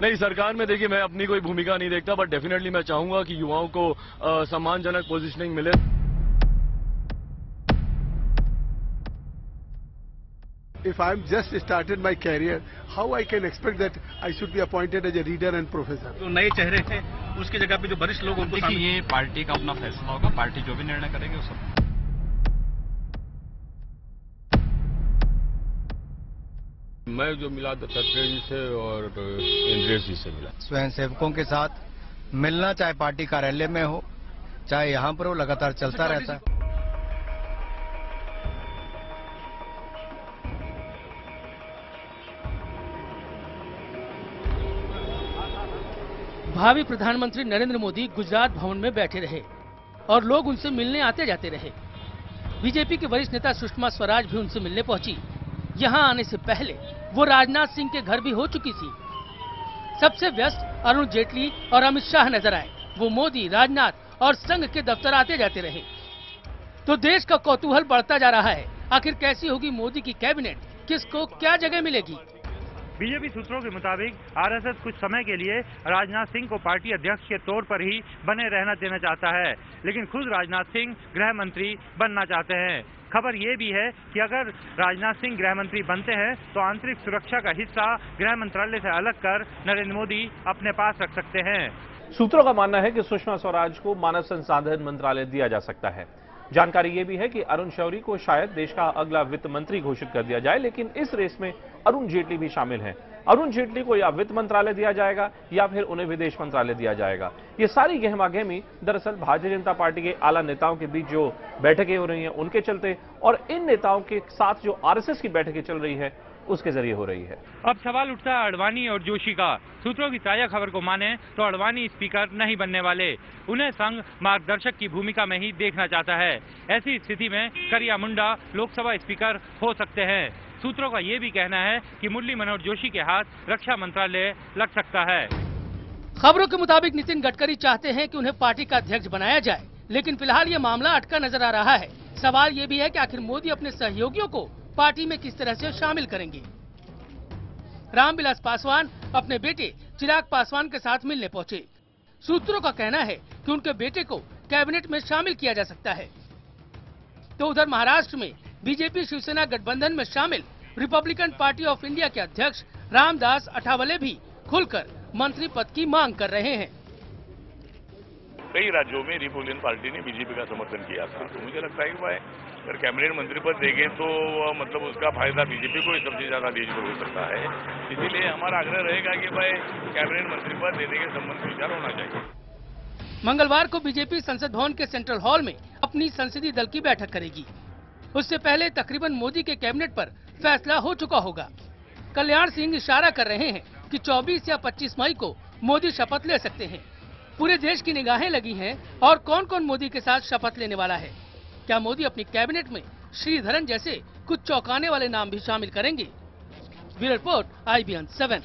नहीं, सरकार में देखिए मैं अपनी कोई भूमिका नहीं देखता, बट डेफिनेटली मैं चाहूंगा कि युवाओं को सम्मानजनक पोजीशनिंग मिले। If I'm just started my career, how I can expect that I should be appointed as a reader and professor? तो नए चेहरे हैं, उसकी जगह पे जो वरिष्ठ लोग उनको देखिए, ये पार्टी का अपना फैसला होगा, पार्टी जो भी निर्णय करेगी वो सब। मैं जो मिला दत्तात्रेय जी से और इंद्रेश जी से मिला। स्वयं सेवकों के साथ मिलना, चाहे पार्टी कार्यालय में हो चाहे यहाँ पर हो, लगातार चलता रहता है। भावी प्रधानमंत्री नरेंद्र मोदी गुजरात भवन में बैठे रहे और लोग उनसे मिलने आते जाते रहे। बीजेपी के वरिष्ठ नेता सुषमा स्वराज भी उनसे मिलने पहुंची। यहां आने से पहले वो राजनाथ सिंह के घर भी हो चुकी थी। सबसे व्यस्त अरुण जेटली और अमित शाह नजर आए। वो मोदी, राजनाथ और संघ के दफ्तर आते जाते रहे। तो देश का कौतूहल बढ़ता जा रहा है। आखिर कैसी होगी मोदी की कैबिनेट, किसको क्या जगह मिलेगी? बीजेपी सूत्रों के मुताबिक आरएसएस कुछ समय के लिए राजनाथ सिंह को पार्टी अध्यक्ष के तौर पर ही बने रहना देना चाहता है, लेकिन खुद राजनाथ सिंह गृह मंत्री बनना चाहते हैं। खबर ये भी है कि अगर राजनाथ सिंह गृह मंत्री बनते हैं तो आंतरिक सुरक्षा का हिस्सा गृह मंत्रालय से अलग कर नरेंद्र मोदी अपने पास रख सकते हैं। सूत्रों का मानना है कि सुषमा स्वराज को मानव संसाधन मंत्रालय दिया जा सकता है। जानकारी ये भी है कि अरुण शौरी को शायद देश का अगला वित्त मंत्री घोषित कर दिया जाए, लेकिन इस रेस में अरुण जेटली भी शामिल हैं। अरुण जेटली को या वित्त मंत्रालय दिया जाएगा या फिर उन्हें विदेश मंत्रालय दिया जाएगा। ये सारी गहमागहमी दरअसल भारतीय जनता पार्टी के आला नेताओं के बीच जो बैठकें हो रही हैं उनके चलते, और इन नेताओं के साथ जो आरएसएस की बैठकें चल रही है उसके जरिए हो रही है। अब सवाल उठता है अडवाणी और जोशी का। सूत्रों की ताजा खबर को माने तो अडवाणी स्पीकर नहीं बनने वाले। उन्हें संघ मार्गदर्शक की भूमिका में ही देखना चाहता है। ऐसी स्थिति में करिया मुंडा लोकसभा स्पीकर हो सकते हैं। सूत्रों का ये भी कहना है कि मुरली मनोहर जोशी के हाथ रक्षा मंत्रालय लग सकता है। खबरों के मुताबिक नितिन गडकरी चाहते हैं कि उन्हें पार्टी का अध्यक्ष बनाया जाए, लेकिन फिलहाल ये मामला अटका नजर आ रहा है। सवाल ये भी है कि आखिर मोदी अपने सहयोगियों को पार्टी में किस तरह से शामिल करेंगे। रामविलास पासवान अपने बेटे चिराग पासवान के साथ मिलने पहुंचे। सूत्रों का कहना है कि उनके बेटे को कैबिनेट में शामिल किया जा सकता है। तो उधर महाराष्ट्र में बीजेपी शिवसेना गठबंधन में शामिल रिपब्लिकन पार्टी ऑफ इंडिया के अध्यक्ष रामदास अठावले भी खुलकर मंत्री पद की मांग कर रहे हैं। कई राज्यों में रिपब्लिकन पार्टी ने बीजेपी का समर्थन किया था, तो मुझे लगता है कि भाई अगर कैबिनेट मंत्री पद देंगे तो मतलब उसका फायदा बीजेपी को ही सबसे ज्यादा देश में हो सकता है। इसीलिए हमारा आग्रह रहेगा कि भाई कैबिनेट मंत्री पद देने के संबंध में विचार होना चाहिए। मंगलवार को बीजेपी संसद भवन के सेंट्रल हॉल में अपनी संसदीय दल की बैठक करेगी। उससे पहले तकरीबन मोदी के कैबिनेट पर फैसला हो चुका होगा। कल्याण सिंह इशारा कर रहे हैं कि 24 या 25 मई को मोदी शपथ ले सकते हैं। पूरे देश की निगाहें लगी हैं और कौन कौन मोदी के साथ शपथ लेने वाला है। क्या मोदी अपनी कैबिनेट में श्रीधरन जैसे कुछ चौंकाने वाले नाम भी शामिल करेंगे? Bureau report, IBN 7।